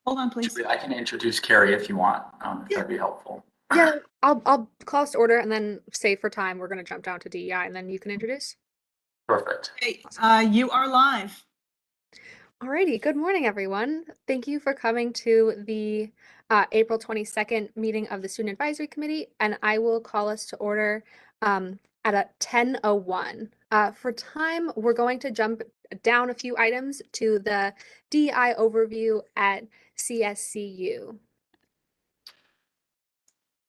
Hold on, please. Julie, I can introduce Carrie if you want, if Yeah, that'd be helpful. yeah. I'll call us to order and then say for time we're gonna jump down to DEI and then you can introduce. Perfect. Hey, you are live. Alrighty, good morning, everyone. Thank you for coming to the April 22nd meeting of the Student Advisory Committee, and I will call us to order at a 10:01. For time, we're going to jump down a few items to the DEI overview at CSCU.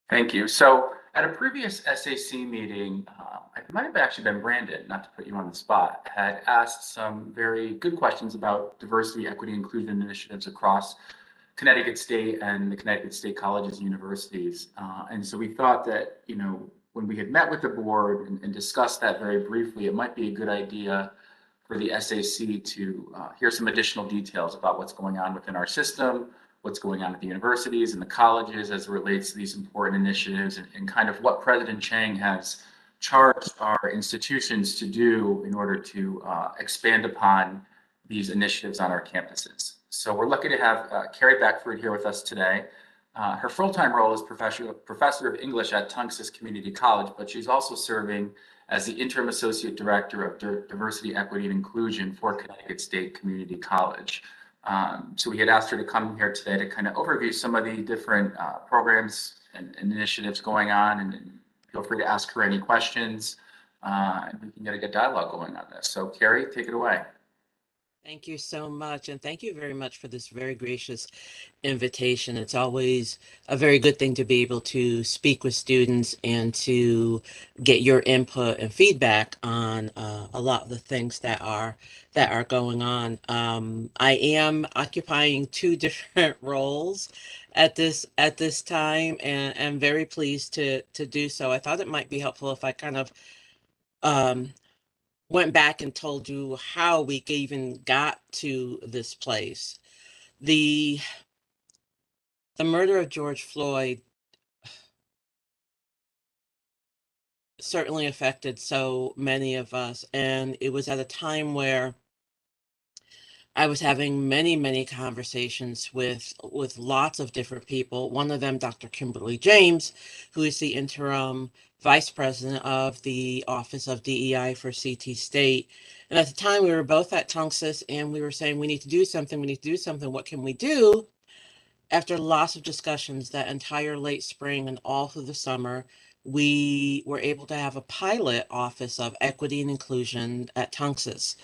Thank you. So at a previous SAC meeting, it might have actually been Brandon, not to put you on the spot, had asked some very good questions about diversity, equity, inclusion initiatives across Connecticut State and the Connecticut State colleges and universities. And so we thought that, when we had met with the board and discussed that very briefly, it might be a good idea for the SAC to hear some additional details about what's going on within our system, what's going on at the universities and the colleges as it relates to these important initiatives, and kind of what President Chang has charged our institutions to do in order to expand upon these initiatives on our campuses. So we're lucky to have Carrie Beckford here with us today. Her full-time role is professor of English at Tungus Community College, but she's also serving as the Interim Associate Director of Diversity, Equity, and Inclusion for Connecticut State Community College. So we had asked her to come here today to kind of overview some of the different programs and initiatives going on, and feel free to ask her any questions, and we can get a good dialogue going on this. So Carrie, take it away. Thank you so much. And thank you very much for this very gracious invitation. It's always a very good thing to be able to speak with students and to get your input and feedback on a lot of the things that are going on. I am occupying two different roles at this time, and I'm very pleased to do so. I thought it might be helpful if I kind of went back and told you how we even got to this place. The murder of George Floyd certainly affected so many of us, and it was at a time where I was having many conversations with lots of different people. One of them, Dr. Kimberly James, who is the interim vice president of the Office of DEI for CT State. And at the time, we were both at Tungus, and we were saying, we need to do something. We need to do something. What can we do? After lots of discussions that entire late spring and all through the summer, we were able to have a pilot office of equity and inclusion at Tungus.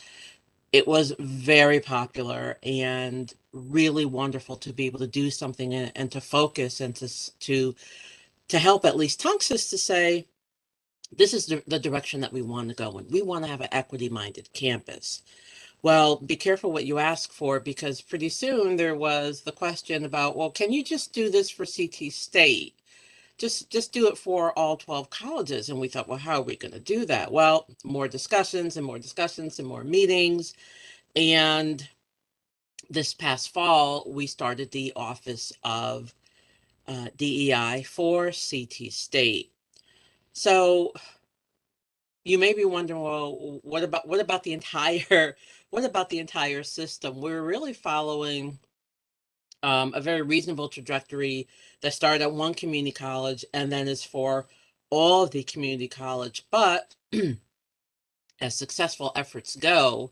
It was very popular and really wonderful to be able to do something and to focus and to help at least Tungus to say, this is the direction that we want to go in. We want to have an equity-minded campus. Well, be careful what you ask for, because pretty soon there was the question about, well, can you just do this for CT State? Just do it for all 12 colleges. And we thought, well, how are we going to do that? Well, more discussions and more discussions and more meetings. And this past fall, we started the Office of DEI for CT State. So you may be wondering, well, what about the entire what about the entire system? We're really following a very reasonable trajectory that started at one community college and then is for all of the community college. But as successful efforts go,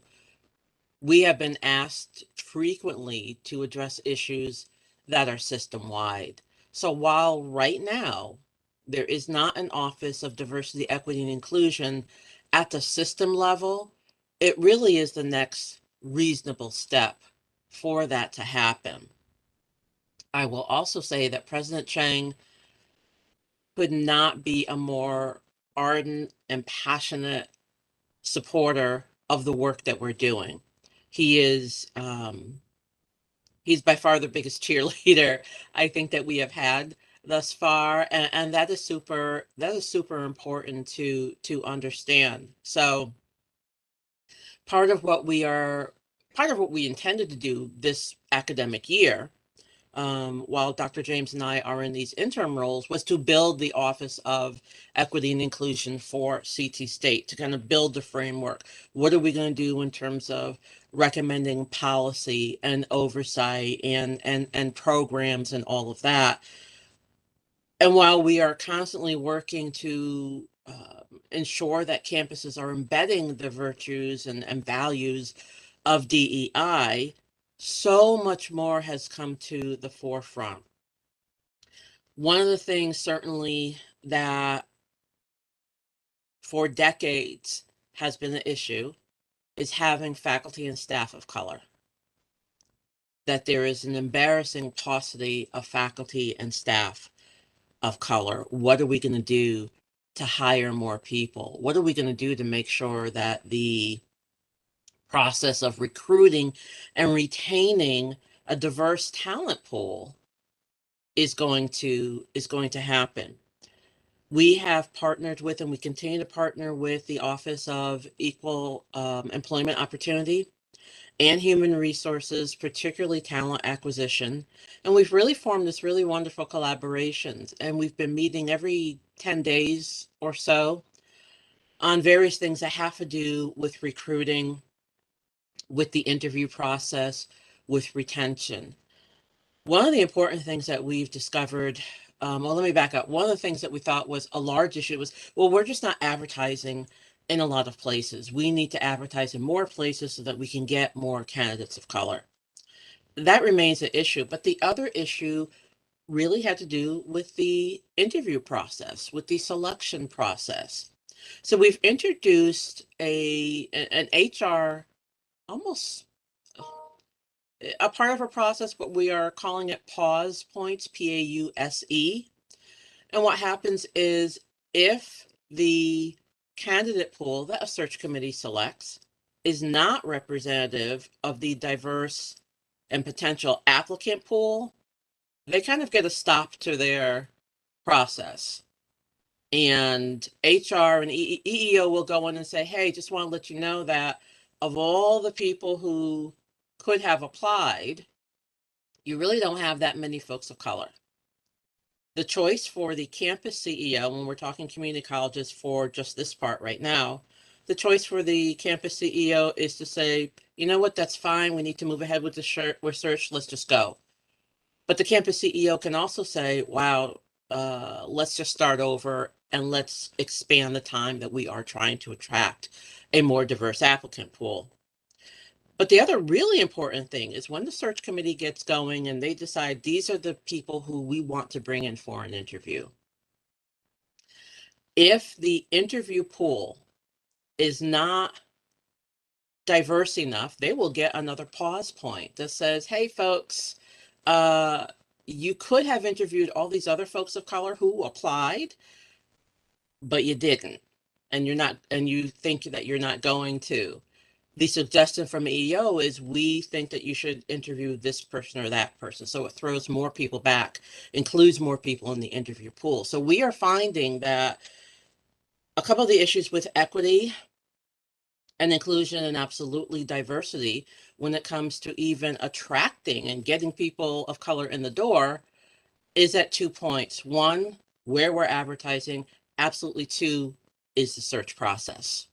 we have been asked frequently to address issues that are system-wide. So while right now there is not an Office of Diversity, Equity, and Inclusion at the system level, it really is the next reasonable step for that to happen. I will also say that President Chang could not be a more ardent and passionate supporter of the work that we're doing. He is he's by far the biggest cheerleader I think that we have had thus far, and that is super important to understand. So part of what we intended to do this academic year while Dr. James and I are in these interim roles, was to build the Office of Equity and Inclusion for CT State, to kind of build the framework. What are we going to do in terms of recommending policy and oversight and programs and all of that? And while we are constantly working to ensure that campuses are embedding the virtues and values of DEI, so much more has come to the forefront. One of the things certainly that for decades has been an issue is having faculty and staff of color. That there is an embarrassing paucity of faculty and staff of color. What are we going to do to hire more people? What are we going to do to make sure that the process of recruiting and retaining a diverse talent pool is going to happen? We have partnered with, and we continue to partner with, the Office of Equal Employment Opportunity and Human Resources, particularly talent acquisition. And we've really formed this really wonderful collaborations. And we've been meeting every 10 days or so on various things that have to do with recruiting, with the interview process, with retention. One of the important things that we've discovered, well, let me back up. One of the things that we thought was a large issue was, well, we're just not advertising in a lot of places. We need to advertise in more places so that we can get more candidates of color. That remains an issue. But the other issue really had to do with the interview process, with the selection process. So we've introduced an HR, almost a part of a process, but we are calling it pause points, PAUSE. And what happens is, if the candidate pool that a search committee selects is not representative of the diverse and potential applicant pool, they kind of get a stop to their process. And HR and EEO will go in and say, hey, just want to let you know that of all the people who could have applied, you really don't have that many folks of color. The choice for the campus CEO, when we're talking community colleges for just this part right now, the choice for the campus CEO is to say, you know what, that's fine. We need to move ahead with the research. Let's just go. But the campus CEO can also say, wow, let's just start over and let's expand the time that we are trying to attract a more diverse applicant pool. But the other really important thing is, when the search committee gets going and they decide these are the people who we want to bring in for an interview, if the interview pool is not diverse enough, they will get another pause point that says, hey, folks, you could have interviewed all these other folks of color who applied, but you didn't. And you think that you're not going to. The suggestion from EEO is, we think that you should interview this person or that person. So it throws more people back, includes more people in the interview pool. So we are finding that a couple of the issues with equity and inclusion and absolutely diversity, when it comes to even attracting and getting people of color in the door, is at 2 points. One, where we're advertising. Absolutely. Two is the search process.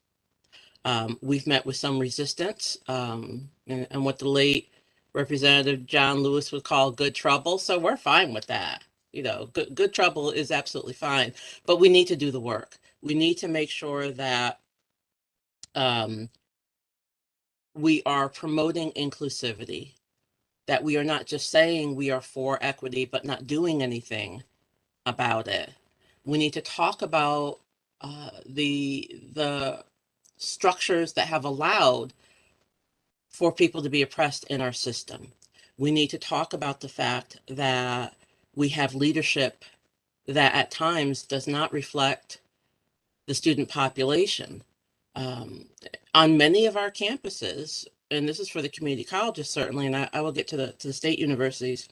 We've met with some resistance, and what the late Representative John Lewis would call good trouble. So we're fine with that. You know, good trouble is absolutely fine, but we need to do the work. We need to make sure that we are promoting inclusivity, that we are not just saying we are for equity, but not doing anything about it. We need to talk about the structures that have allowed for people to be oppressed in our system. We need to talk about the fact that we have leadership that at times does not reflect the student population. On many of our campuses, and this is for the community colleges certainly, and I will get to the state universities.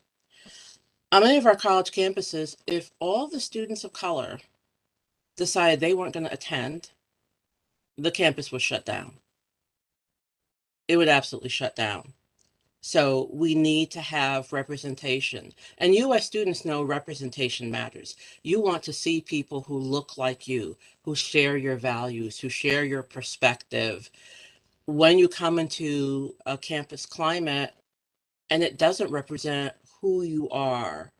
On many of our college campuses, if all the students of color decided they weren't going to attend, the campus was shut down. It would absolutely shut down. So we need to have representation. And you as students know representation matters. You want to see people who look like you, who share your values, who share your perspective. When you come into a campus climate and it doesn't represent who you are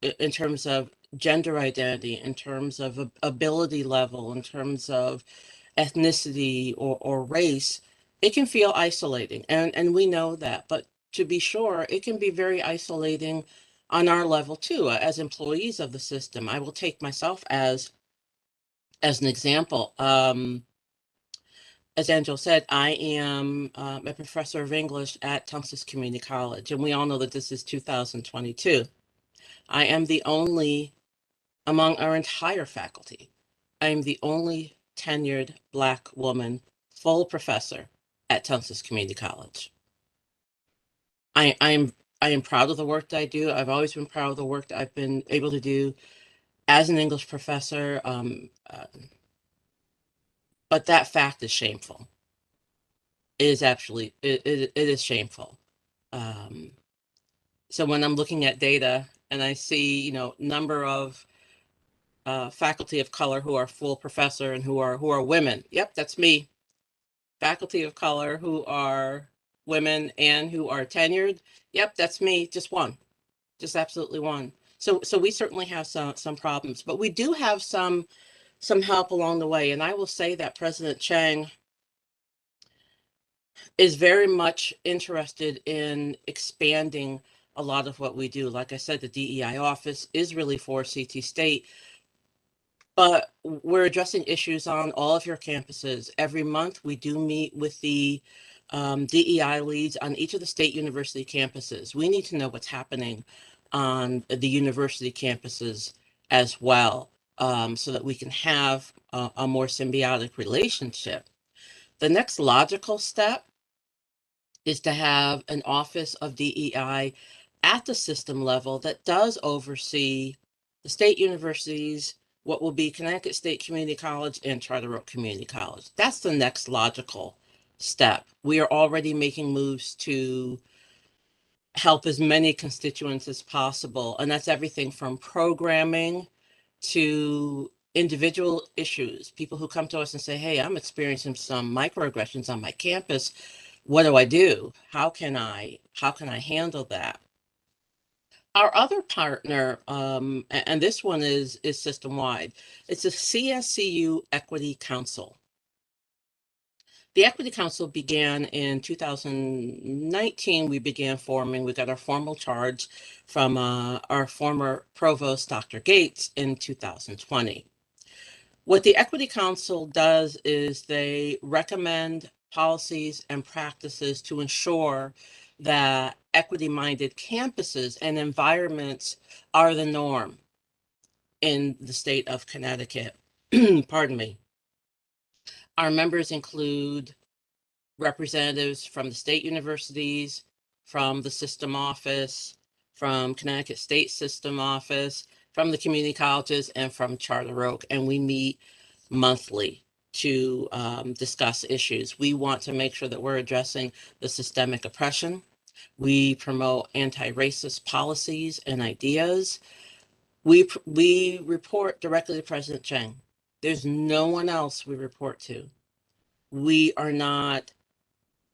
in terms of gender identity, in terms of ability level, in terms of ethnicity or race, it can feel isolating. And we know that. But to be sure, it can be very isolating on our level too, as employees of the system. I will take myself as an example. As Angela said, I am a professor of English at Townsend Community College, and we all know that this is 2022. I am the only, among our entire faculty, I am the only tenured Black woman full professor at Townsend Community College. I am proud of the work that I do. I've always been proud of the work that I've been able to do as an English professor. But that fact is shameful. It is actually, it is shameful. So when I'm looking at data and I see, number of faculty of color who are full professor and who are women, yep, that's me. Faculty of color who are women and who are tenured, yep, that's me. Just one, just absolutely one. So we certainly have some problems, but we do have some help along the way. And I will say that President Chang is very much interested in expanding a lot of what we do. Like I said, the DEI office is really for CT State, but we're addressing issues on all of your campuses. Every month, we do meet with the DEI leads on each of the state university campuses. We need to know what's happening on the university campuses as well, so that we can have a more symbiotic relationship. The next logical step is to have an office of DEI at the system level that does oversee the state universities, what will be Connecticut State Community College and Charter Oak Community College. That's the next logical step. We are already making moves to help as many constituents as possible, and that's everything from programming to individual issues. People who come to us and say, hey, I'm experiencing some microaggressions on my campus. What do I do? How can I handle that? Our other partner, and this one is system wide, it's the CSCU Equity Council. The Equity Council began in 2019. We began forming. We got our formal charge from our former provost, Dr. Gates, in 2020. What the Equity Council does is they recommend policies and practices to ensure that equity-minded campuses and environments are the norm in the state of Connecticut. Pardon me. Our members include representatives from the state universities, from the system office, from Connecticut State System Office, from the community colleges, and from Charter Oak. And we meet monthly to discuss issues. We want to make sure that we're addressing the systemic oppression. We promote anti-racist policies and ideas. We report directly to President Chang. There's no one else we report to. We are not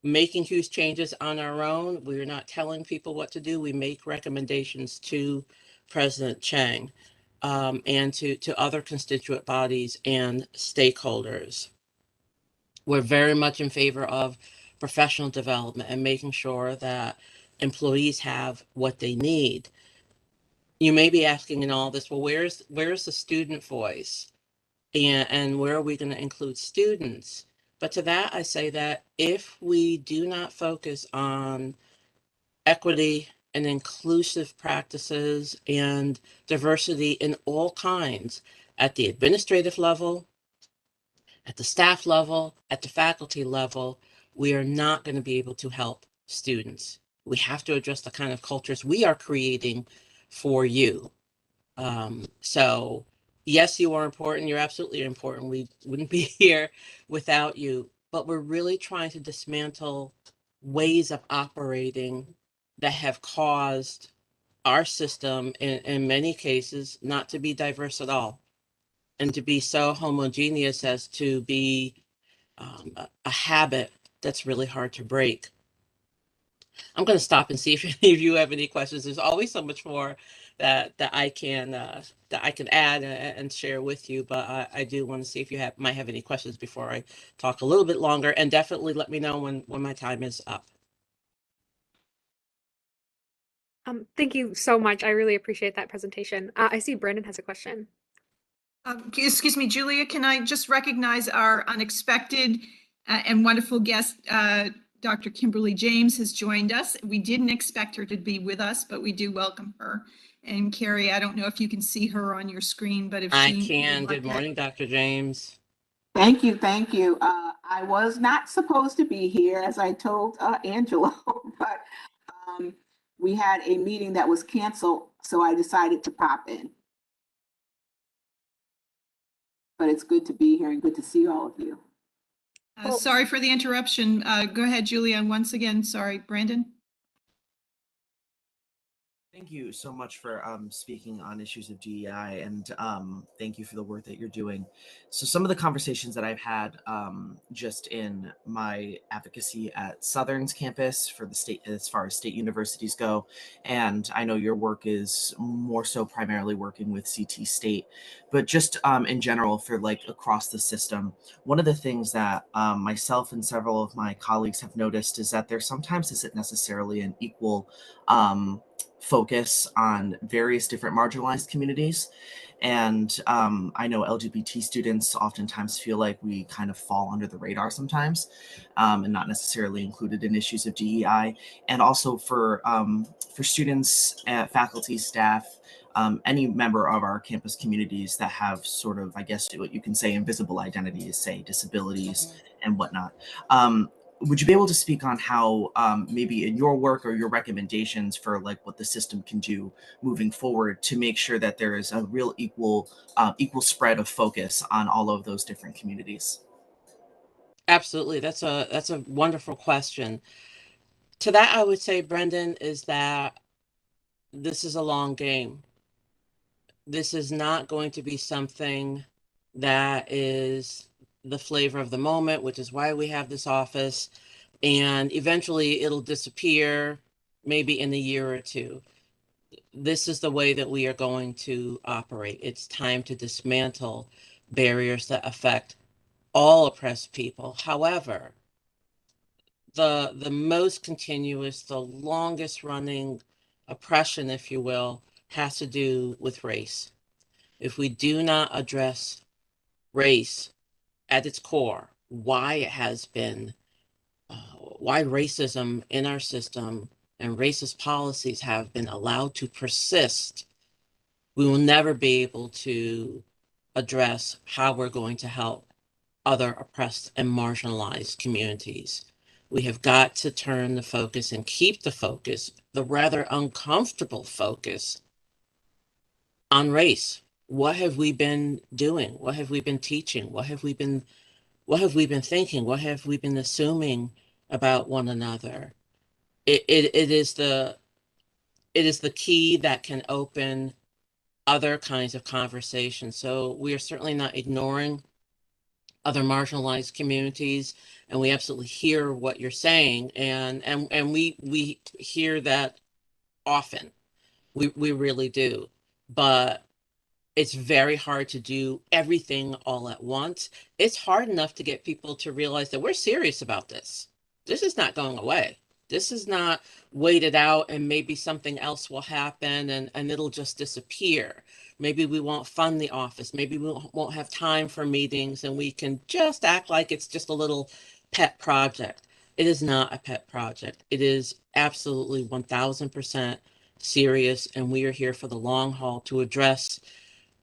making huge changes on our own. We're not telling people what to do. We make recommendations to President Chang and to other constituent bodies and stakeholders. We're very much in favor of professional development and making sure that employees have what they need. You may be asking in all this, well, where's the student voice? And where are we going to include students? But to that, I say that if we do not focus on equity and inclusive practices and diversity in all kinds at the administrative level, at the staff level, at the faculty level, we are not going to be able to help students. We have to address the kind of cultures we are creating for you. So yes, you are important. You're absolutely important. We wouldn't be here without you, but we're really trying to dismantle ways of operating that have caused our system in many cases not to be diverse at all and to be so homogeneous as to be a habit that's really hard to break. I'm going to stop and see if any of you have any questions. There's always so much more that I can add and share with you, but I do want to see if you might have any questions before I talk a little bit longer, and definitely let me know when my time is up. Thank you so much. I really appreciate that presentation. I see Brandon has a question. Excuse me, Julia, can I just recognize our unexpected and wonderful guest, Dr. Kimberly James has joined us. We didn't expect her to be with us, but we do welcome her. And Carrie, I don't know if you can see her on your screen, but if I she can. would like Good to- morning, Dr. James. Thank you, thank you. I was not supposed to be here, as I told Angelo, but we had a meeting that was canceled, so I decided to pop in. But it's good to be here and good to see all of you. Sorry for the interruption. Go ahead, Julia. And once again, sorry, Brandon. Thank you so much for speaking on issues of DEI, and thank you for the work that you're doing. So some of the conversations that I've had just in my advocacy at Southern's campus for the state, as far as state universities go, and I know your work is more so primarily working with CT State, but just in general for like across the system, one of the things that myself and several of my colleagues have noticed is that there sometimes isn't necessarily an equal focus on various different marginalized communities. And I know LGBT students oftentimes feel like we kind of fall under the radar sometimes and not necessarily included in issues of DEI. And also for students, faculty, staff, any member of our campus communities that have sort of, I guess, what you can say invisible identities, say disabilities and whatnot. Would you be able to speak on how maybe in your work or your recommendations for like what the system can do moving forward to make sure that there is a real equal spread of focus on all of those different communities? Absolutely. That's a wonderful question. To that, I would say, Brendan, is that this is a long game. This is not going to be something that is the flavor of the moment, which is why we have this office. And eventually it'll disappear maybe in a year or two. This is the way that we are going to operate. It's time to dismantle barriers that affect all oppressed people. However, the most continuous, the longest running oppression, if you will, has to do with race. If we do not address race at its core, why it has been, why racism in our system and racist policies have been allowed to persist, we will never be able to address how we're going to help other oppressed and marginalized communities. We have got to turn the focus and keep the focus, the rather uncomfortable focus, on race. What have we been doing? What have we been teaching? What have we been thinking? What have we been assuming about one another? It is the key that can open other kinds of conversations. So we are certainly not ignoring other marginalized communities, and we absolutely hear what you're saying, and we hear that often. We really do. But it's very hard to do everything all at once. It's hard enough to get people to realize that we're serious about this. This is not going away. This is not waited out and maybe something else will happen and it'll just disappear. Maybe we won't fund the office. Maybe we won't have time for meetings and we can just act like it's just a little pet project. It is not a pet project. It is absolutely 1000% serious, and we are here for the long haul to address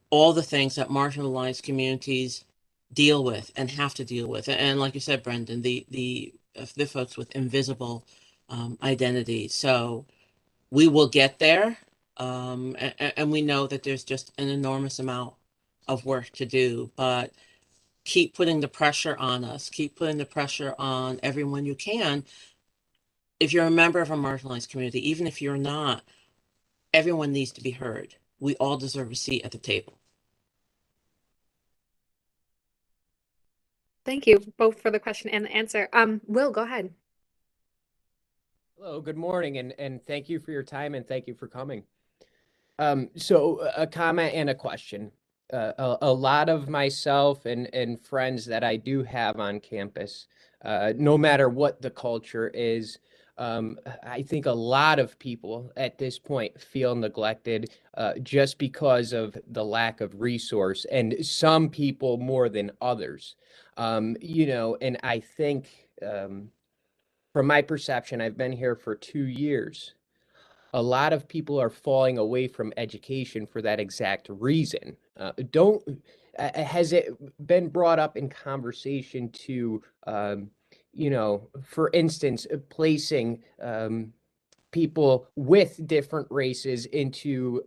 all the things that marginalized communities deal with and have to deal with. And like you said, Brendan, the folks with invisible identities. So we will get there. And we know that there's just an enormous amount of work to do, but keep putting the pressure on us, keep putting the pressure on everyone you can if you're a member of a marginalized community, even if you're not, everyone needs to be heard. We all deserve a seat at the table. Thank you both for the question and the answer. Will, go ahead. Hello, good morning, and thank you for your time and thank you for coming. So a comment and a question. A lot of myself and friends that I do have on campus, no matter what the culture is, I think a lot of people at this point feel neglected just because of the lack of resource, and some people more than others. And I think from my perception, I've been here for 2 years. A lot of people are falling away from education for that exact reason. Don't Has it been brought up in conversation to, for instance, placing people with different races into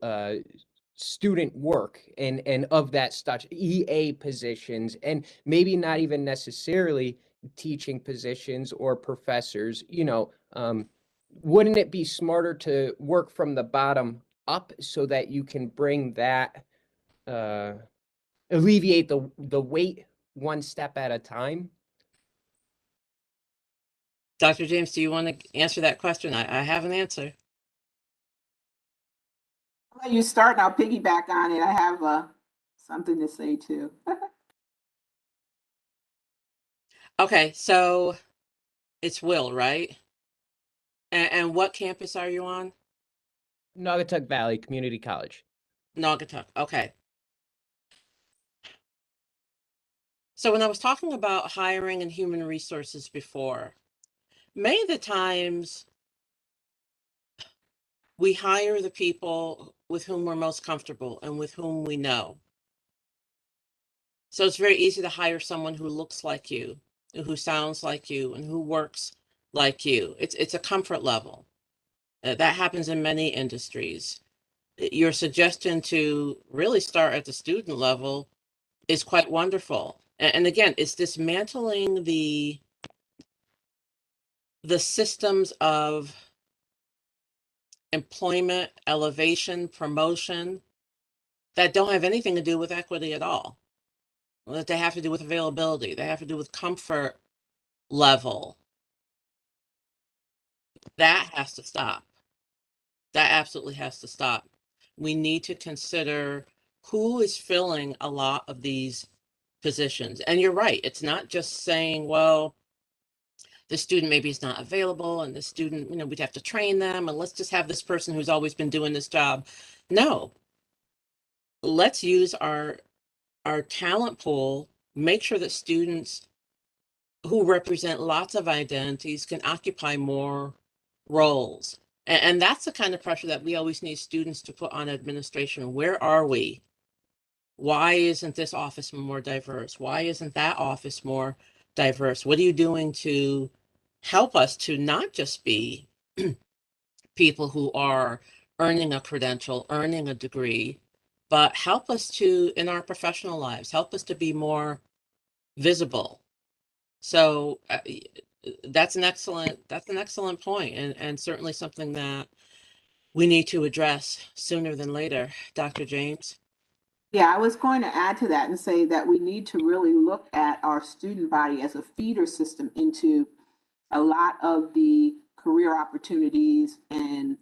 student work and of that such EA positions, and maybe not even necessarily teaching positions or professors, wouldn't it be smarter to work from the bottom up so that you can bring that, alleviate the weight one step at a time? Dr. James, do you want to answer that question? I have an answer. I'll let you start and I'll piggyback on it. I have something to say too. Okay, so it's Will, right? And what campus are you on? Naugatuck Valley Community College. Naugatuck. Okay. So when I was talking about hiring and human resources before, many of the times we hire the people with whom we're most comfortable and with whom we know. So it's very easy to hire someone who looks like you, who sounds like you, and who works like you. It's a comfort level. That happens in many industries. Your suggestion to really start at the student level is quite wonderful. And again, it's dismantling the systems of employment, elevation, promotion that don't have anything to do with equity at all. That they have to do with availability. They have to do with comfort level. That has to stop. That absolutely has to stop. We need to consider who is filling a lot of these positions. And you're right. It's not just saying, well, the student maybe is not available and the student, we'd have to train them and let's just have this person who's always been doing this job. No. Let's use our talent pool, make sure that students who represent lots of identities can occupy more roles. And that's the kind of pressure that we always need students to put on administration. Where are we? Why isn't this office more diverse? Why isn't that office more diverse? What are you doing to help us to not just be people who are earning a credential, earning a degree, but help us to, in our professional lives, help us to be more visible. So that's an excellent point, and certainly something that we need to address sooner than later. Dr. James? Yeah, I was going to add to that and say that we need to really look at our student body as a feeder system into a lot of the career opportunities and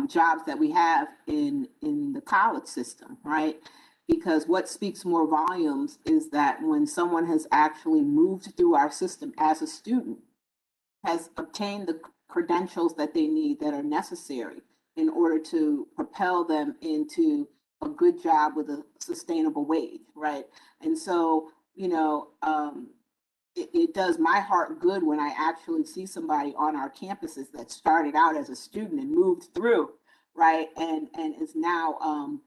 jobs that we have in the college system, right? Because what speaks more volumes is that when someone has actually moved through our system as a student, has obtained the credentials that they need that are necessary in order to propel them into a good job with a sustainable wage, right? And so, it does my heart good when I actually see somebody on our campuses that started out as a student and moved through, right? And is now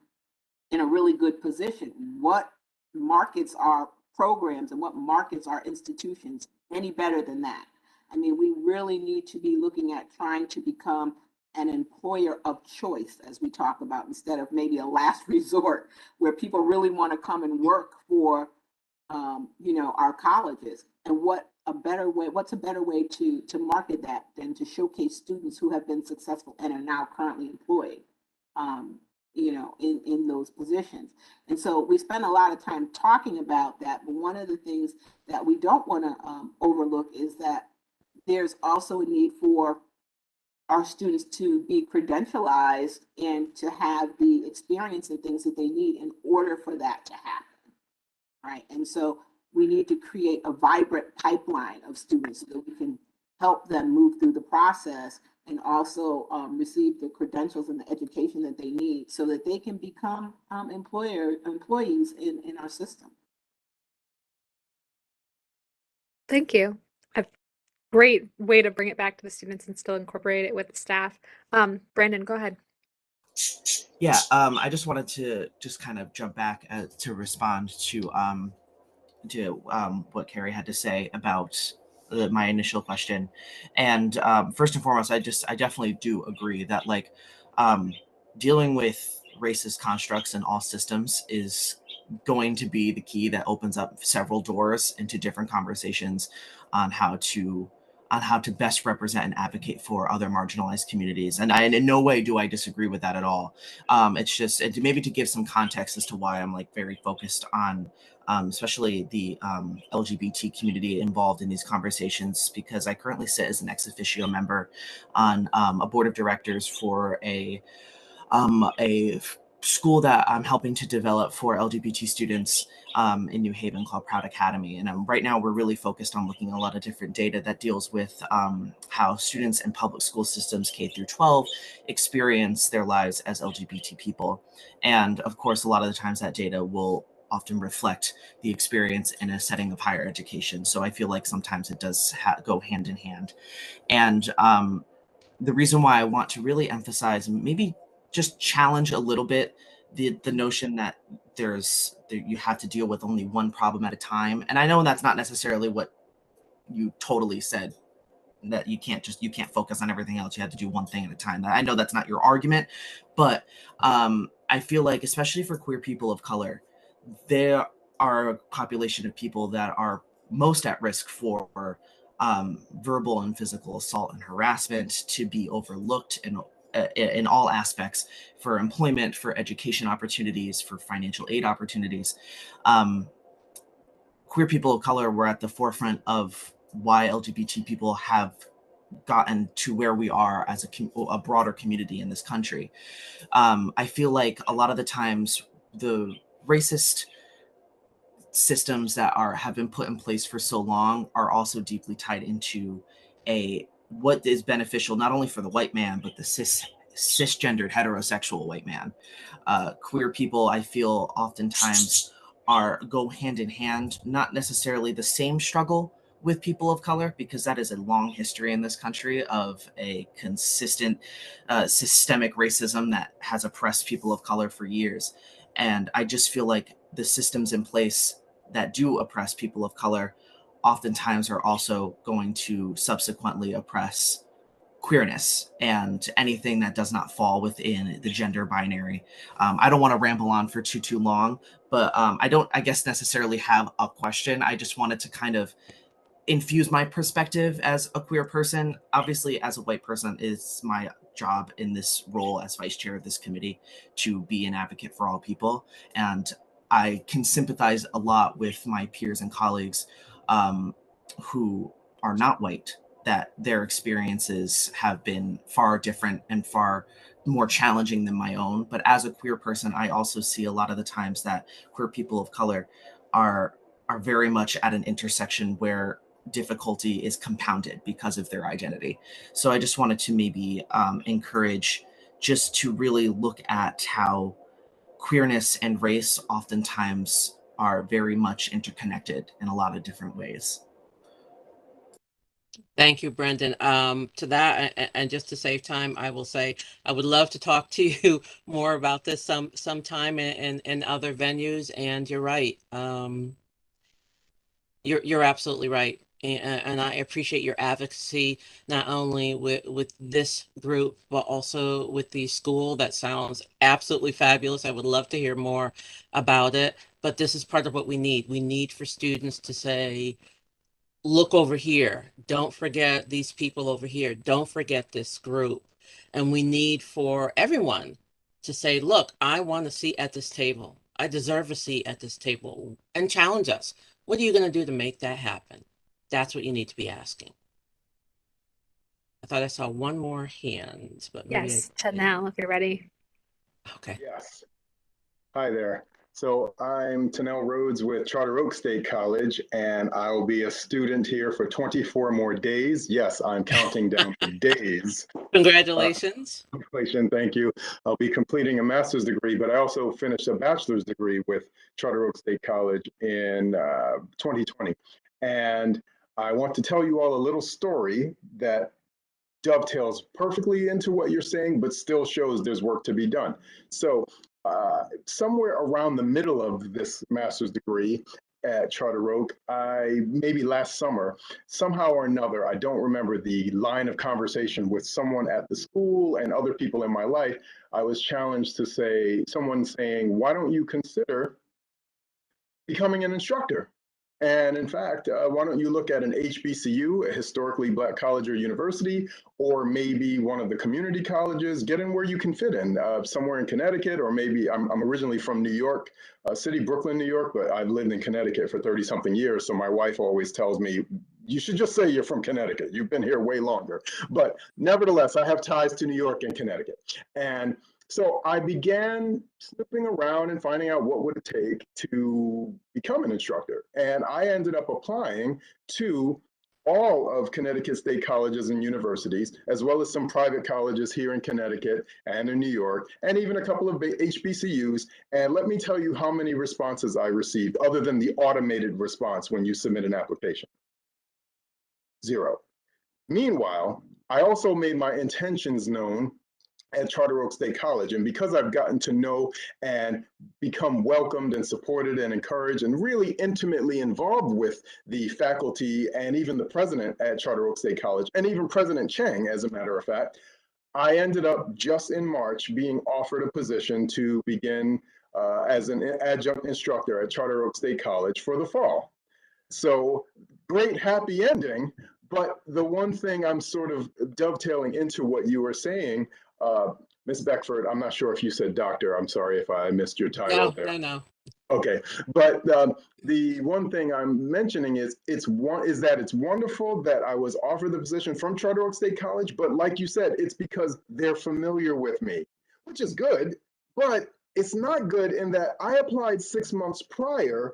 in a really good position. What markets are programs and what markets are institutions any better than that? I mean, we really need to be looking at trying to become an employer of choice, as we talk about, instead of maybe a last resort where people really want to come and work for, our colleges. And what a better way, what's a better way to market that than to showcase students who have been successful and are now currently employed, in those positions. And so we spend a lot of time talking about that. But one of the things that we don't want to overlook is that there's also a need for our students to be credentialized and to have the experience and things that they need in order for that to happen, right? And so we need to create a vibrant pipeline of students so that we can help them move through the process and also receive the credentials and the education that they need so that they can become employees in our system. Thank you. A great way to bring it back to the students and still incorporate it with the staff. Brandon, go ahead. Yeah, I just wanted to just kind of jump back to respond to what Carrie had to say about my initial question. And first and foremost, I definitely do agree that like dealing with racist constructs in all systems is going to be the key that opens up several doors into different conversations on how to best represent and advocate for other marginalized communities. And in no way do I disagree with that at all. It's just maybe to give some context as to why I'm like very focused on especially the LGBT community involved in these conversations, because I currently sit as an ex officio member on a board of directors for a school that I'm helping to develop for LGBT students in New Haven called Proud Academy. And right now we're really focused on looking at a lot of different data that deals with how students in public school systems K through 12 experience their lives as LGBT people. And of course, a lot of the times that data will often reflect the experience in a setting of higher education. So I feel like sometimes it does go hand in hand. And the reason why I want to really emphasize, maybe just challenge a little bit the notion that you have to deal with only one problem at a time. And I know that's not necessarily what you totally said, that you can't focus on everything else. You have to do one thing at a time. I know that's not your argument, but I feel like, especially for queer people of color, there are a population of people that are most at risk for verbal and physical assault and harassment, to be overlooked in all aspects, for employment, for education opportunities, for financial aid opportunities. Queer people of color were at the forefront of why LGBT people have gotten to where we are as a broader community in this country. I feel like a lot of the times the racist systems that have been put in place for so long are also deeply tied into what is beneficial not only for the white man but the cisgendered heterosexual white man. Queer people, I feel, oftentimes go hand in hand, not necessarily the same struggle with people of color, because that is a long history in this country of a consistent systemic racism that has oppressed people of color for years. And I just feel like the systems in place that do oppress people of color oftentimes are also going to subsequently oppress queerness and anything that does not fall within the gender binary. I don't want to ramble on for too long, but I don't, I guess, necessarily have a question. I just wanted to kind of infuse my perspective as a queer person. Obviously, as a white person, it's my job in this role as vice chair of this committee to be an advocate for all people. And I can sympathize a lot with my peers and colleagues who are not white, that their experiences have been far different and far more challenging than my own. But as a queer person, I also see a lot of the times that queer people of color are very much at an intersection where difficulty is compounded because of their identity. So I just wanted to maybe encourage just to really look at how queerness and race oftentimes are very much interconnected in a lot of different ways. Thank you, Brendan. To that, and just to save time, I will say I would love to talk to you more about this sometime in other venues. And you're right. You're absolutely right. And I appreciate your advocacy, not only with this group, but also with the school. That sounds absolutely fabulous. I would love to hear more about it. But this is part of what we need. We need for students to say, look over here. Don't forget these people over here. Don't forget this group. And we need for everyone to say, look, I want a seat at this table. I deserve a seat at this table, and challenge us. What are you going to do to make that happen? That's what you need to be asking. I thought I saw one more hand, but maybe Yes, to now, if you're ready. Okay. Yes. Hi there. So I'm Tanel Rhodes with Charter Oak State College, and I will be a student here for 24 more days. Yes, I'm counting down the days. Congratulations. Thank you. I'll be completing a master's degree, but I also finished a bachelor's degree with Charter Oak State College in 2020. And I want to tell you all a little story that dovetails perfectly into what you're saying, but still shows there's work to be done. So somewhere around the middle of this master's degree at Charter Oak, maybe last summer, somehow or another, I don't remember the line of conversation with someone at the school and other people in my life, I was challenged to say, someone saying, why don't you consider becoming an instructor? And in fact, why don't you look at an HBCU, a historically Black college or university, or maybe one of the community colleges, get in where you can fit in, somewhere in Connecticut, or maybe I'm originally from New York City, Brooklyn, New York, but I've lived in Connecticut for 30 something years. So my wife always tells me, you should just say you're from Connecticut. You've been here way longer. But nevertheless, I have ties to New York and Connecticut. And so I began snooping around and finding out what would it take to become an instructor. And I ended up applying to all of Connecticut state colleges and universities, as well as some private colleges here in Connecticut and in New York, and even a couple of HBCUs. And let me tell you how many responses I received, other than the automated response when you submit an application. 0. Meanwhile, I also made my intentions known at Charter Oak State College. And because I've gotten to know and become welcomed and supported and encouraged and really intimately involved with the faculty and even the president at Charter Oak State College, and even President Chang, as a matter of fact, I ended up just in March being offered a position to begin as an adjunct instructor at Charter Oak State College for the fall. So great happy ending. But the one thing I'm sort of dovetailing into what you were saying, Ms. Beckford, I'm not sure if you said doctor. I'm sorry if I missed your title there. No. Okay, but the one thing I'm mentioning is that it's wonderful that I was offered the position from Charter Oak State College, but like you said, it's because they're familiar with me, which is good, but it's not good in that I applied 6 months prior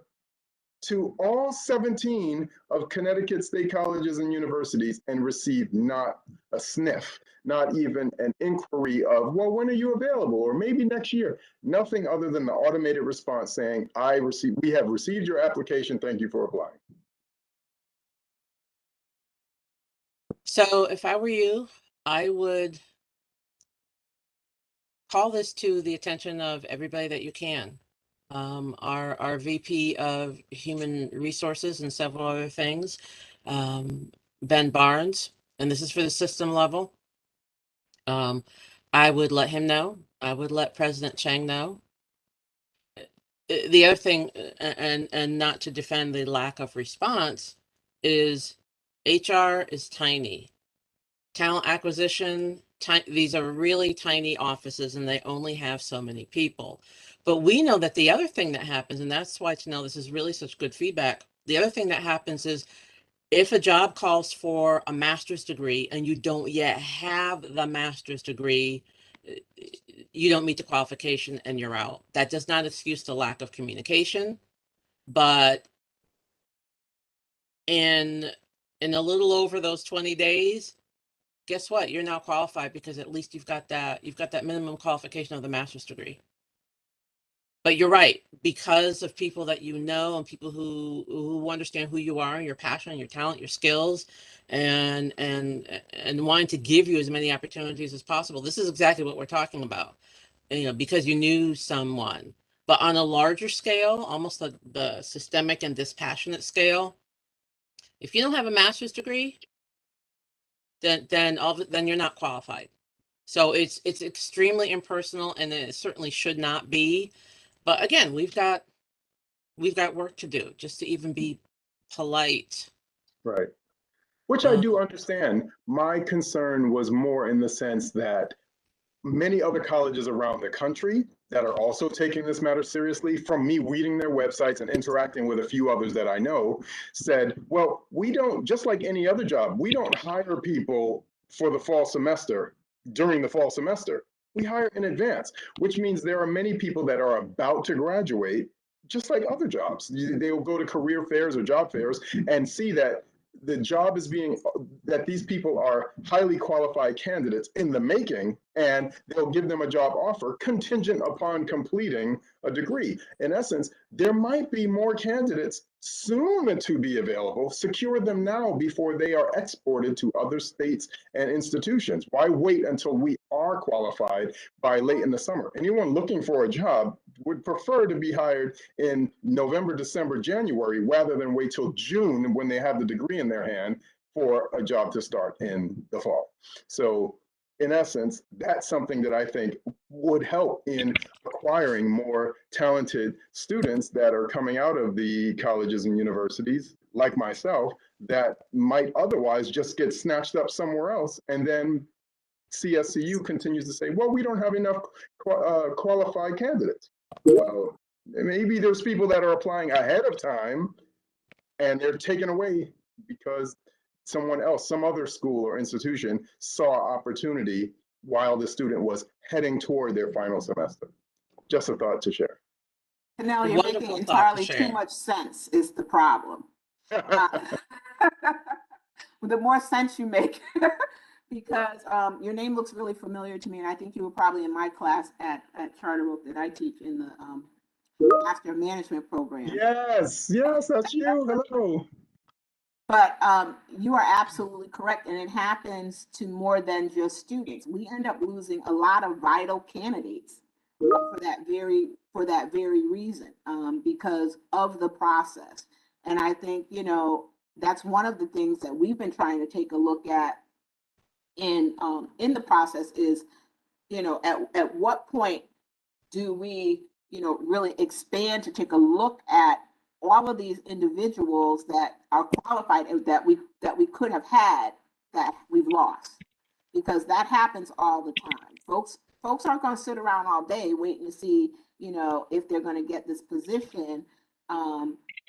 to all 17 of Connecticut state colleges and universities and received not a sniff, not even an inquiry of, well, when are you available? Or maybe next year. Nothing other than the automated response saying, we have received your application. Thank you for applying. So if I were you, I would call this to the attention of everybody that you can. Our VP of Human Resources and several other things, Ben Barnes, and this is for the system level. I would let him know. I would let President Chang know. The other thing, and not to defend the lack of response, is HR is tiny. Talent acquisition, these are really tiny offices and they only have so many people. But we know that the other thing that happens, and that's why to know this is really such good feedback. The other thing that happens is if a job calls for a master's degree and you don't yet have the master's degree, you don't meet the qualification and you're out. That does not excuse the lack of communication, but in a little over those 20 days, guess what? You're now qualified because at least you've got that minimum qualification of the master's degree. But you're right, because of people that you know and people who understand who you are, your passion, your talent, your skills, and wanting to give you as many opportunities as possible. This is exactly what we're talking about. And, because you knew someone. But on a larger scale, almost the systemic and dispassionate scale, if you don't have a master's degree, then you're not qualified. So it's extremely impersonal, and it certainly should not be. But again, we've got work to do just to even be polite Right. Which I do Um, understand. My concern was more in the sense that many other colleges around the country that are also taking this matter seriously, from me reading their websites and interacting with a few others that I know, said, well, we don't, just like any other job, we don't hire people for the fall semester during the fall semester. We hire in advance, which means there are many people that are about to graduate, just like other jobs. They will go to career fairs or job fairs and see that the job is being, that these people are highly qualified candidates in the making, and they'll give them a job offer contingent upon completing a degree. In essence, there might be more candidates soon to be available. Secure them now before they are exported to other states and institutions. Why wait until we are qualified by late in the summer? Anyone looking for a job would prefer to be hired in November, December, January, rather than wait till June when they have the degree in their hand for a job to start in the fall. So in essence, that's something that I think would help in acquiring more talented students that are coming out of the colleges and universities, like myself, that might otherwise just get snatched up somewhere else. And then CSCU continues to say, well, we don't have enough qualified candidates. Well, maybe there's people that are applying ahead of time and they're taken away because someone else, some other school or institution saw opportunity while the student was heading toward their final semester. Just a thought to share. Now you're making Wonderful thought to entirely too share. much sense is the problem. The more sense you make, because your name looks really familiar to me, and I think you were probably in my class at Charter Oak that I teach in the Master of Management program. Yes, that's you. Hello. But you are absolutely correct, and it happens to more than just students. We end up losing a lot of vital candidates for that very reason, because of the process. And I think, that's one of the things that we've been trying to take a look at in the process is, at what point do we, really expand to take a look at all of these individuals that are qualified and that we could have had that we've lost, because that happens all the time. Folks aren't going to sit around all day waiting to see, if they're going to get this position.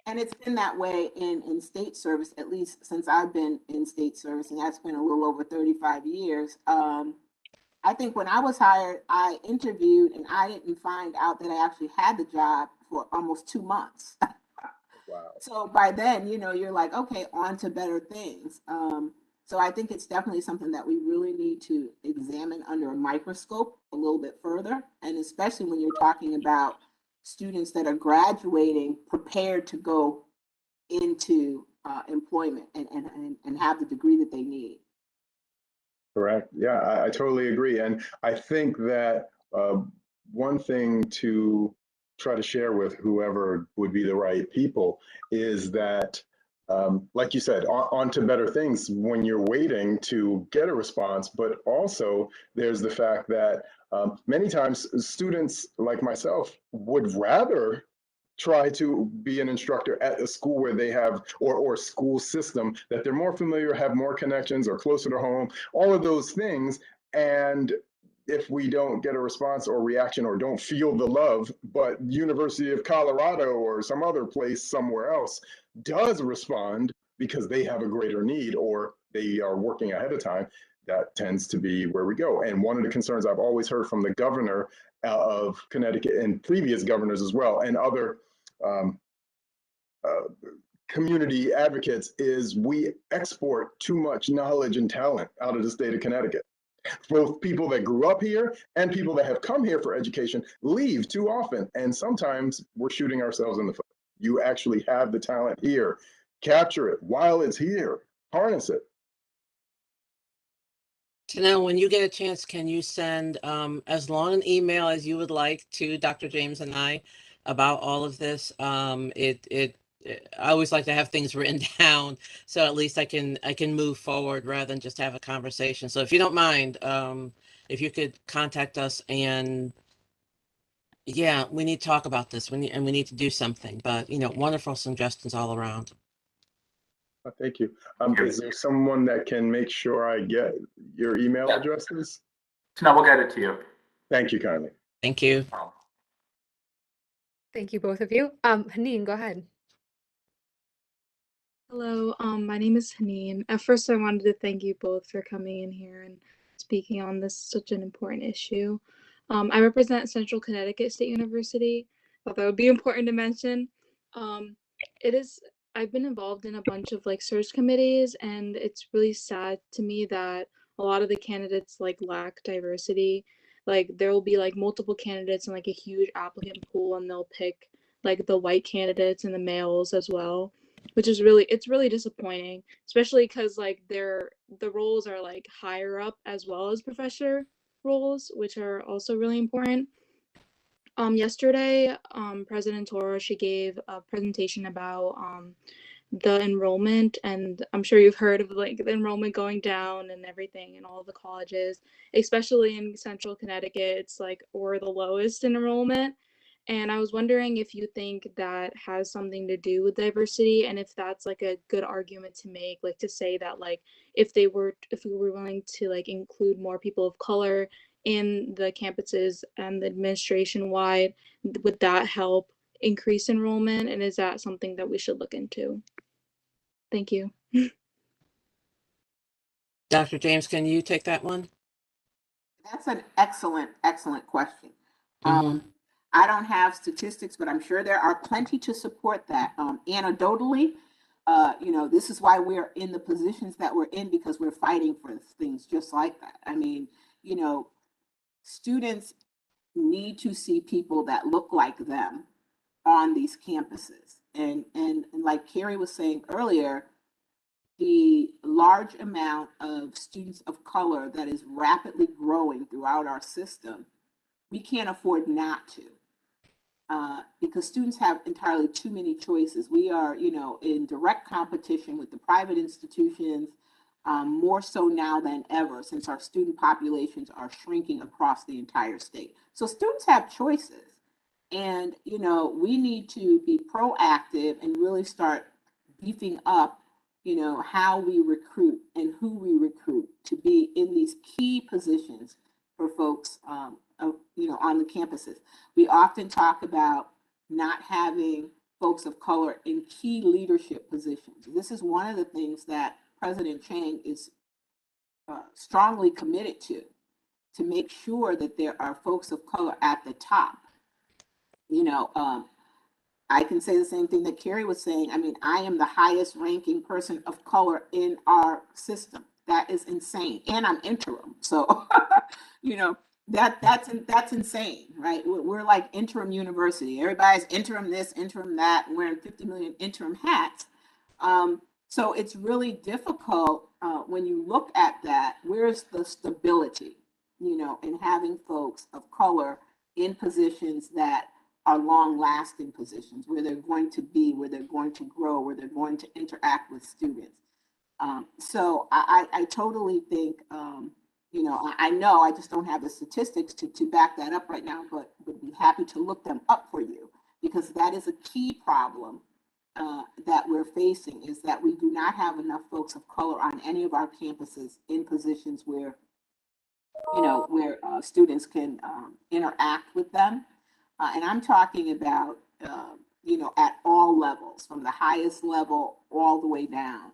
And it's been that way in state service, at least since I've been in state service, and that's been a little over 35 years. I think when I was hired, I interviewed and I didn't find out that I actually had the job for almost 2 months. Wow. So by then, you're like, okay, on to better things. So I think it's definitely something that we really need to examine under a microscope a little bit further. And especially when you're talking about students that are graduating, prepared to go into employment and have the degree that they need. Correct. Yeah, I totally agree. And I think that one thing to try to share with whoever would be the right people is that, like you said, on to better things when you're waiting to get a response. But also, there's the fact that many times students like myself would rather try to be an instructor at a school where they have, or school system that they're more familiar, have more connections, or closer to home, all of those things. And if we don't get a response or reaction or don't feel the love, but University of Colorado or some other place somewhere else does respond because they have a greater need or they are working ahead of time, that tends to be where we go. And one of the concerns I've always heard from the governor of Connecticut and previous governors as well, and other community advocates, is we export too much knowledge and talent out of the state of Connecticut. Both people that grew up here and people that have come here for education leave too often. And sometimes we're shooting ourselves in the foot. You actually have the talent here. Capture it while it's here. Harness it. Janelle, when you get a chance, can you send as long an email as you would like to Dr. James and I about all of this? I always like to have things written down, so at least I can move forward rather than just have a conversation. So if you don't mind, if you could contact us, and yeah, we need to talk about this. We need to do something. But wonderful suggestions all around. Thank you. Thank you. Is there someone that can make sure I get your email Yeah. addresses? So now we'll get it to you. Thank you kindly. Thank you. Thank you, both of you. Haneen, go ahead. Hello, my name is Haneen. At first, I wanted to thank you both for coming in here and speaking on this such an important issue. I represent Central Connecticut State University. Thought that would be important to mention. It is. I've been involved in a bunch of like search committees, and it's really sad to me that a lot of the candidates like lack diversity. Like there will be like multiple candidates and like a huge applicant pool, and they'll pick like the white candidates and the males as well, which is it's really disappointing, especially because like the roles are like higher up as well as professor roles, which are also really important. Yesterday, President Toro, she gave a presentation about the enrollment, and I'm sure you've heard of like the enrollment going down and everything in all the colleges, especially in Central Connecticut. It's like we're the lowest in enrollment. And I was wondering if you think that has something to do with diversity, and if that's like a good argument to make, like to say that like if we were willing to like include more people of color in the campuses and the administration wide, would that help increase enrollment? And is that something that we should look into? Thank you. Dr. James, can you take that one? That's an excellent, excellent question. Mhm. I don't have statistics, but I'm sure there are plenty to support that. Anecdotally, this is why we're in the positions that we're in, because we're fighting for things just like that. I mean, students need to see people that look like them on these campuses. And like Carrie was saying earlier, the large amount of students of color that is rapidly growing throughout our system, we can't afford not to. Because students have entirely too many choices. We are, in direct competition with the private institutions, more so now than ever, since our student populations are shrinking across the entire state. So students have choices. And, we need to be proactive and really start beefing up, how we recruit and who we recruit to be in these key positions for folks, on the campuses. We often talk about not having folks of color in key leadership positions. This is one of the things that President Chang is strongly committed to make sure that there are folks of color at the top. I can say the same thing that Carrie was saying. I mean, I am the highest ranking person of color in our system. That is insane. And I'm interim. So, that's insane, right? We're like interim university. Everybody's interim this, interim that, and wearing 50 million interim hats. So it's really difficult when you look at that. Where's the stability, in having folks of color in positions that are long-lasting positions, where they're going to be, where they're going to grow, where they're going to interact with students. So I totally think, I know I just don't have the statistics to back that up right now, but would be happy to look them up for you, because that is a key problem that we're facing, is that we do not have enough folks of color on any of our campuses in positions where, where students can interact with them. And I'm talking about, at all levels, from the highest level all the way down.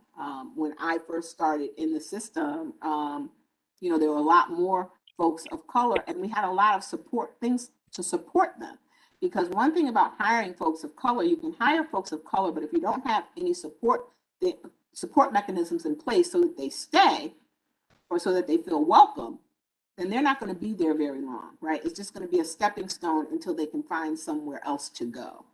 When I first started in the system, there were a lot more folks of color, and we had a lot of things to support them. Because one thing about hiring folks of color, you can hire folks of color, but if you don't have any support mechanisms in place so that they stay, or so that they feel welcome, then they're not going to be there very long, right? It's just going to be a stepping stone until they can find somewhere else to go.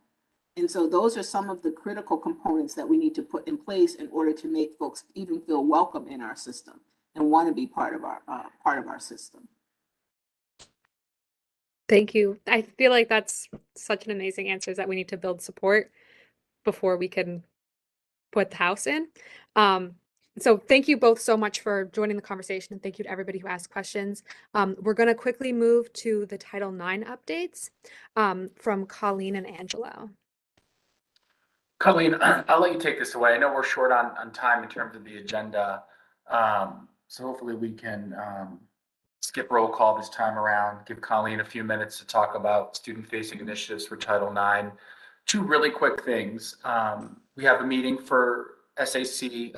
And so those are some of the critical components that we need to put in place in order to make folks even feel welcome in our system and want to be part of our system. Thank you. I feel like that's such an amazing answer, is that we need to build support before we can put the house in. So thank you both so much for joining the conversation, and thank you to everybody who asked questions. We're going to quickly move to the Title IX updates from Colleen and Angelo. Colleen, I'll let you take this away. I know we're short on time in terms of the agenda. So hopefully we can skip roll call this time around, give Colleen a few minutes to talk about student-facing initiatives for Title IX. Two really quick things. We have a meeting for SAC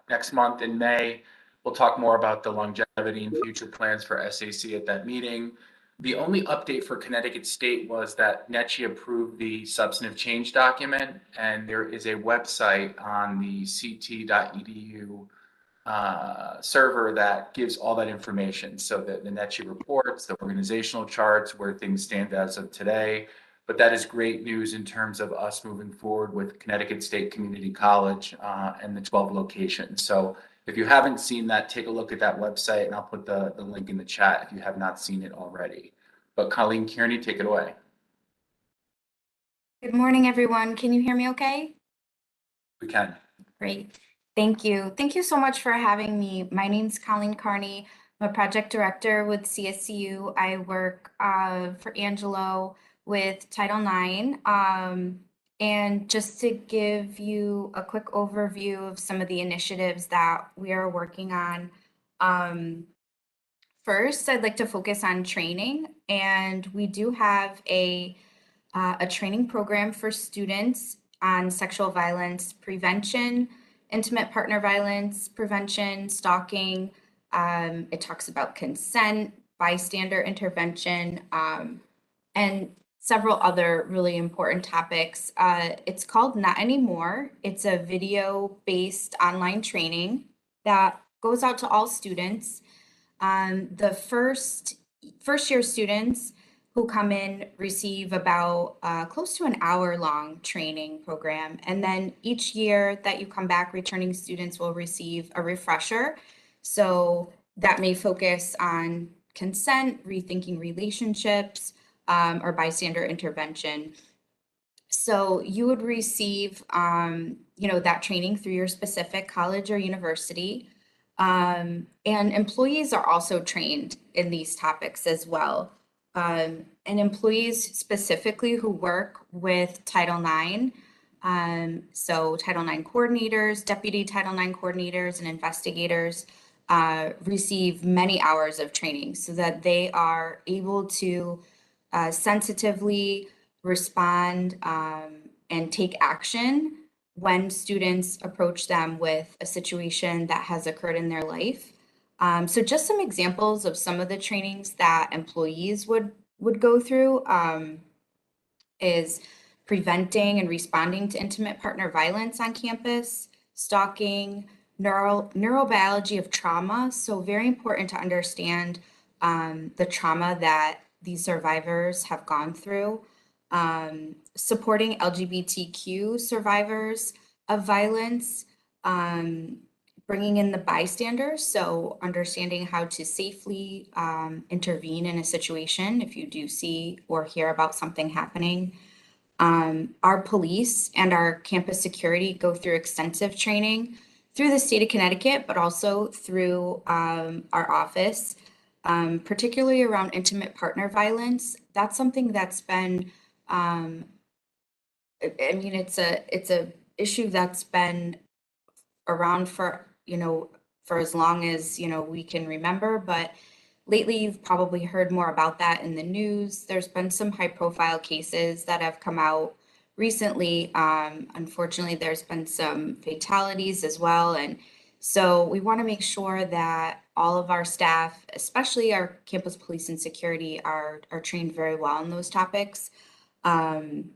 next month in May. We'll talk more about the longevity and future plans for SAC at that meeting. The only update for Connecticut State was that NETCHI approved the substantive change document, and there is a website on the ct.edu server that gives all that information. So that the NETCHI reports, the organizational charts, where things stand as of today. But that is great news in terms of us moving forward with Connecticut State Community College and the 12 locations. So if you haven't seen that, take a look at that website, and I'll put the link in the chat if you have not seen it already. But Colleen Kearney, take it away. Good morning, everyone. Can you hear me okay? We can. Great. Thank you. Thank you so much for having me. My name's Colleen Kearney. I'm a project director with CSCU. I work for Angelo with Title IX. And just to give you a quick overview of some of the initiatives that we are working on. First, I'd like to focus on training, and we do have a training program for students on sexual violence prevention, intimate partner violence prevention, stalking. It talks about consent, bystander intervention, and several other really important topics. It's called Not Anymore. It's a video-based online training that goes out to all students. The first year students who come in receive about close to an hour-long training program. And then each year that you come back, returning students will receive a refresher. So that may focus on consent, rethinking relationships, or bystander intervention. So you would receive, that training through your specific college or university. And employees are also trained in these topics as well. And employees specifically who work with Title IX, so Title IX coordinators, deputy Title IX coordinators, and investigators receive many hours of training so that they are able to sensitively respond and take action when students approach them with a situation that has occurred in their life. So just some examples of some of the trainings that employees would go through is preventing and responding to intimate partner violence on campus, stalking, neurobiology of trauma. So very important to understand the trauma that these survivors have gone through, supporting LGBTQ survivors of violence, bringing in the bystanders, so understanding how to safely intervene in a situation if you do see or hear about something happening. Our police and our campus security go through extensive training through the state of Connecticut, but also through our office, particularly around intimate partner violence. That's something that's been, it's a issue that's been around for as long as, we can remember, but lately you've probably heard more about that in the news. There's been some high profile cases that have come out recently. Unfortunately, there's been some fatalities as well. And so we want to make sure that all of our staff, especially our campus police and security, are trained very well in those topics. And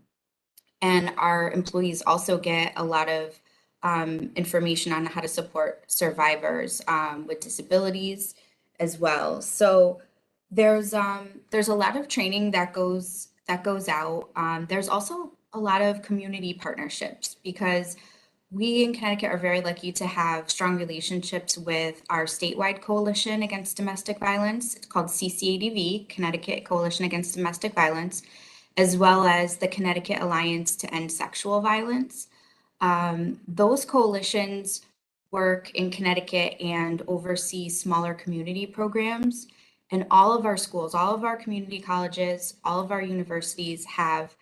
our employees also get a lot of information on how to support survivors with disabilities as well. So there's a lot of training that goes out. There's also a lot of community partnerships because we in Connecticut are very lucky to have strong relationships with our statewide coalition against domestic violence. It's called CCADV, Connecticut Coalition Against Domestic Violence, as well as the Connecticut Alliance to End Sexual Violence. Those coalitions work in Connecticut and oversee smaller community programs. And all of our schools, all of our community colleges, all of our universities have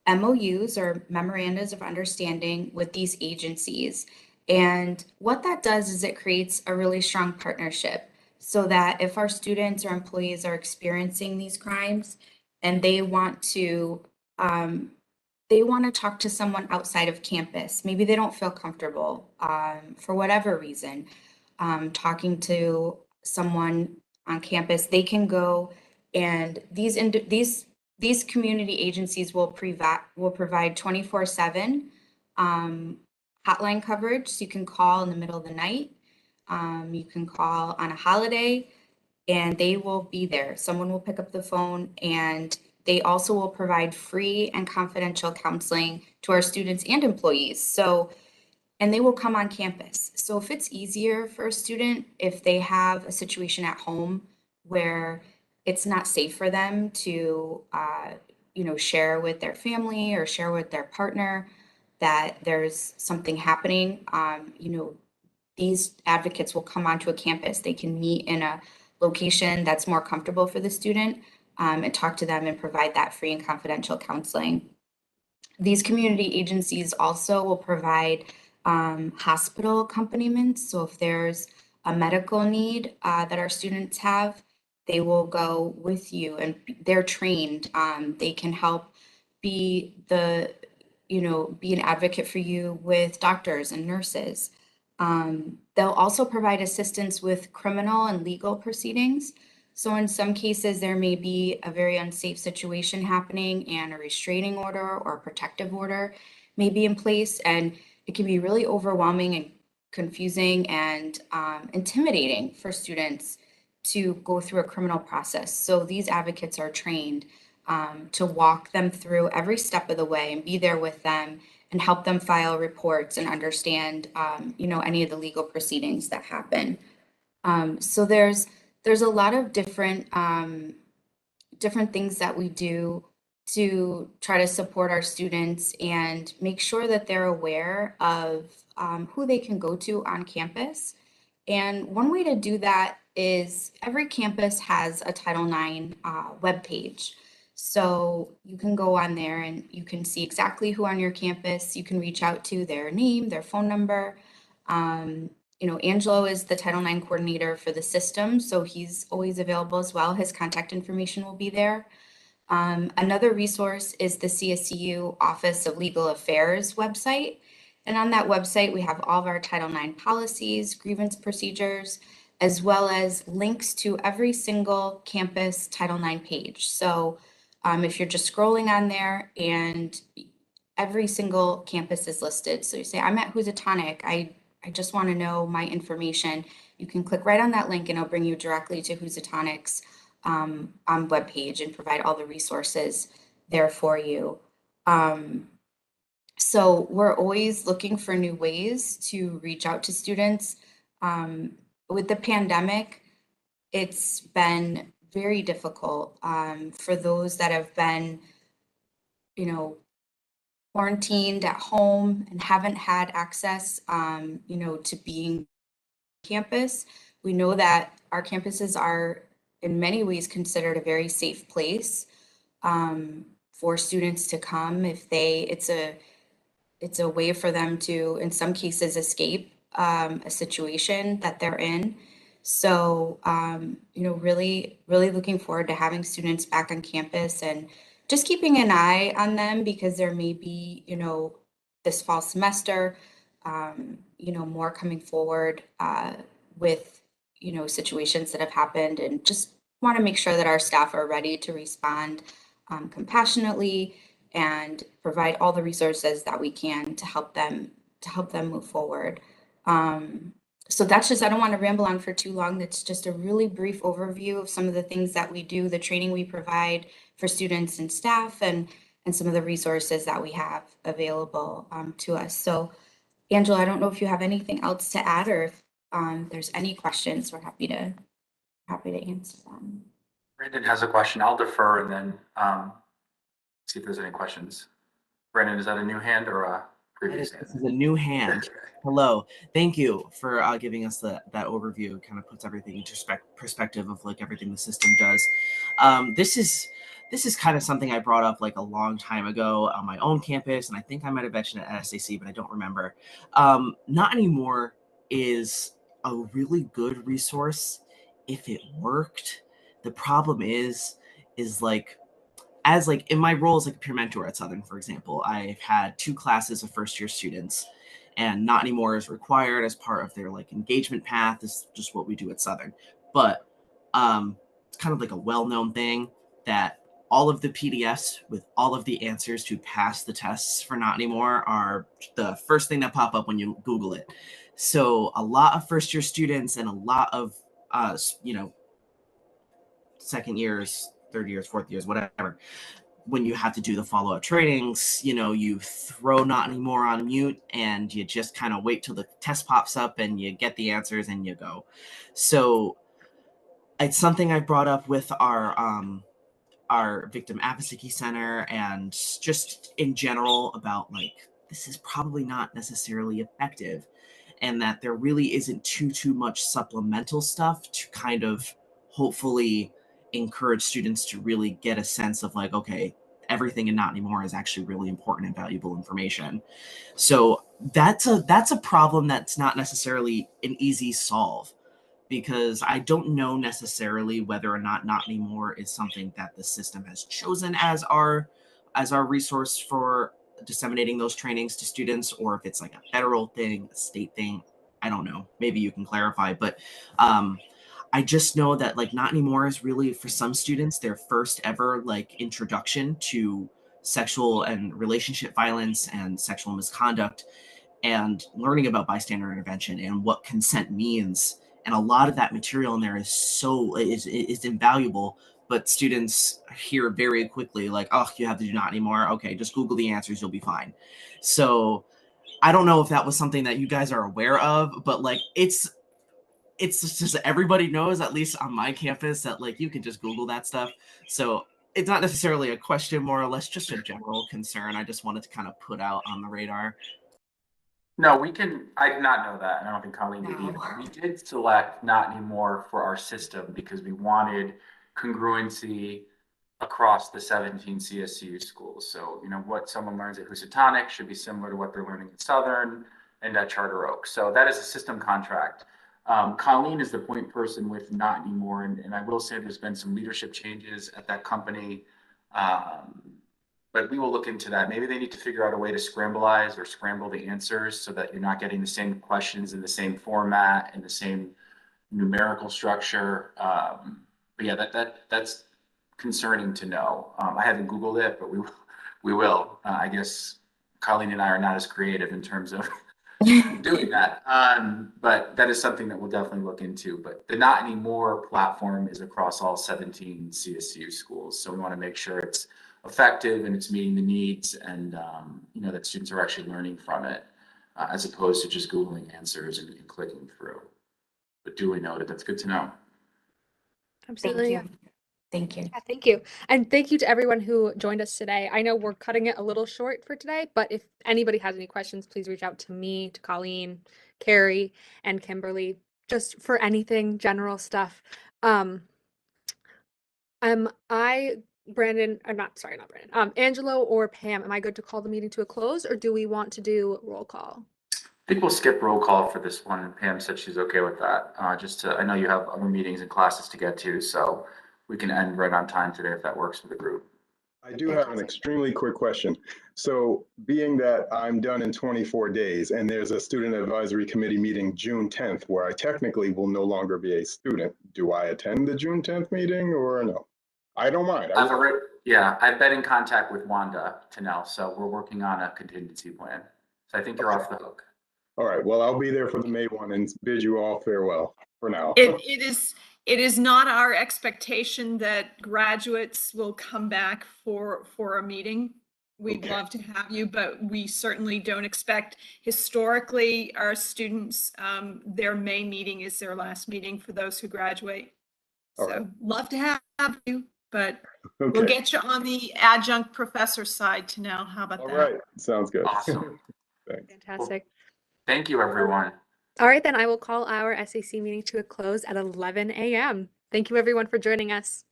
MOUs or memorandums of understanding with these agencies. And what that does is it creates a really strong partnership so that if our students or employees are experiencing these crimes and they want to talk to someone outside of campus, maybe they don't feel comfortable for whatever reason, talking to someone on campus, they can go and these community agencies will provide 24/7 hotline coverage. So you can call in the middle of the night. You can call on a holiday and they will be there. Someone will pick up the phone, and they also will provide free and confidential counseling to our students and employees. So, and they will come on campus. So if it's easier for a student, if they have a situation at home where it's not safe for them to, share with their family or share with their partner that there's something happening, these advocates will come onto a campus. They can meet in a location that's more comfortable for the student and talk to them and provide that free and confidential counseling. These community agencies also will provide hospital accompaniments. So if there's a medical need that our students have, they will go with you and they're trained. They can help be an advocate for you with doctors and nurses. They'll also provide assistance with criminal and legal proceedings. So in some cases, there may be a very unsafe situation happening and a restraining order or a protective order may be in place. And it can be really overwhelming and confusing and intimidating for students to go through a criminal process. So these advocates are trained to walk them through every step of the way and be there with them and help them file reports and understand, any of the legal proceedings that happen. So there's a lot of different things that we do to try to support our students and make sure that they're aware of who they can go to on campus. And one way to do that is every campus has a Title IX webpage. So you can go on there and you can see exactly who on your campus you can reach out to, their name, their phone number. Angelo is the Title IX coordinator for the system, so he's always available as well. His contact information will be there. Another resource is the CSCU Office of Legal Affairs website. And on that website, we have all of our Title IX policies, grievance procedures, as well as links to every single campus Title IX page. So if you're just scrolling on there and every single campus is listed. So you say, I'm at Housatonic, I just want to know my information. You can click right on that link and it'll bring you directly to Housatonic's webpage and provide all the resources there for you. So we're always looking for new ways to reach out to students. With the pandemic, it's been very difficult for those that have been, quarantined at home and haven't had access, to being campus. We know that our campuses are in many ways considered a very safe place for students to come if it's a way for them to, in some cases, escape a situation that they're in. So, really, really looking forward to having students back on campus and just keeping an eye on them because there may be, this fall semester, more coming forward with, situations that have happened, and just want to make sure that our staff are ready to respond compassionately and provide all the resources that we can to help them move forward. So that's just, I don't want to ramble on for too long. That's just a really brief overview of some of the things that we do, the training we provide for students and staff, and some of the resources that we have available to us. So Angela, I don't know if you have anything else to add, or if there's any questions, we're happy to answer them. Brandon has a question. I'll defer and then see if there's any questions. Brandon, is that a new hand or a previous This hand. is a new hand. Hello. Thank you for giving us that overview. It kind of puts everything into perspective of like everything the system does. This is kind of something I brought up like a long time ago on my own campus, and I think I might have mentioned it at SAC, but I don't remember. Not Anymore is a really good resource if it worked. The problem is like, as like in my role as like a peer mentor at Southern, for example, I've had 2 classes of first year students, and Not Anymore is required as part of their like engagement path. This is just what we do at Southern. But it's kind of like a well-known thing that all of the PDFs with all of the answers to pass the tests for Not Anymore are the first thing that pop up when you Google it. So a lot of first year students and a lot of second years, third years, fourth years, whatever, when you have to do the follow-up trainings, you throw Not Anymore on mute and you just kind of wait till the test pops up and you get the answers and you go. So it's something I brought up with our victim advocacy center and just in general about like, this is probably not necessarily effective, and that there really isn't too much supplemental stuff to kind of hopefully encourage students to really get a sense of like, okay, everything in Not Anymore is actually really important and valuable information. So that's a problem that's not necessarily an easy solve, because I don't know necessarily whether or not Not Anymore is something that the system has chosen as our resource for disseminating those trainings to students, or if it's like a federal thing, a state thing. I don't know. Maybe you can clarify, but I just know that like Not Anymore is really for some students their first ever like introduction to sexual and relationship violence and sexual misconduct, and learning about bystander intervention and what consent means. And a lot of that material in there is invaluable, but students hear very quickly like, oh, you have to do Not Anymore. Okay, just Google the answers, you'll be fine. So I don't know if that was something that you guys are aware of, but like it's just everybody knows, at least on my campus, that like you can just Google that stuff. So it's not necessarily a question, more or less just a general concern I just wanted to kind of put out on the radar. No, I did not know that, and I don't think Colleen did No. either. We did select Not Anymore for our system because we wanted congruency across the 17 CSU schools. So, what someone learns at Housatonic should be similar to what they're learning at Southern and at Charter Oak. So that is a system contract. Colleen is the point person with Not Anymore, and I will say there's been some leadership changes at that company. But we will look into that. Maybe they need to figure out a way to scramble the answers so that you're not getting the same questions in the same format and the same numerical structure. But yeah, that's concerning to know. I haven't Googled it, but we will. I guess Colleen and I are not as creative in terms of doing that. But that is something that we'll definitely look into. But the Not Anymore platform is across all 17 CSU schools. So we want to make sure it's effective and it's meeting the needs, and that students are actually learning from it, as opposed to just Googling answers and clicking through. But duly noted. That's good to know. Absolutely. Thank you. Thank you. Yeah, thank you. And thank you to everyone who joined us today. I know we're cutting it a little short for today, but if anybody has any questions, please reach out to me, to Colleen, Carrie, and Kimberly, just for anything general stuff. Brandon, I'm not Brandon, Angelo or Pam, am I good to call the meeting to a close, or do we want to do roll call? I think we'll skip roll call for this one, and Pam said she's okay with that. I know you have other meetings and classes to get to, so we can end right on time today if that works for the group. I do have an extremely quick question. So being that I'm done in 24 days and there's a student advisory committee meeting June 10th, where I technically will no longer be a student, do I attend the June 10th meeting or no? I don't mind. I've been in contact with Wanda Tennell, so we're working on a contingency plan. So I think you're off the hook. All right, well, I'll be there for the May one and bid you all farewell for now. It is not our expectation that graduates will come back for a meeting. We'd love to have you, but we certainly don't expect. Historically, our students, their May meeting is their last meeting for those who graduate. So love to have you, but we'll get you on the adjunct professor side to know. How about that? All right, sounds good. Awesome. Thanks. Fantastic. Thank you, everyone. All right, then I will call our SAC meeting to a close at 11 a.m. Thank you, everyone, for joining us.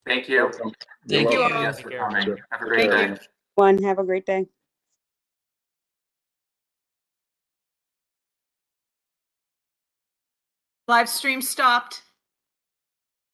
Thank you. Awesome. Thank You're you. welcome. Yes, for coming. Sure. Have a great Thank day. you. One, have a great day. Live stream stopped.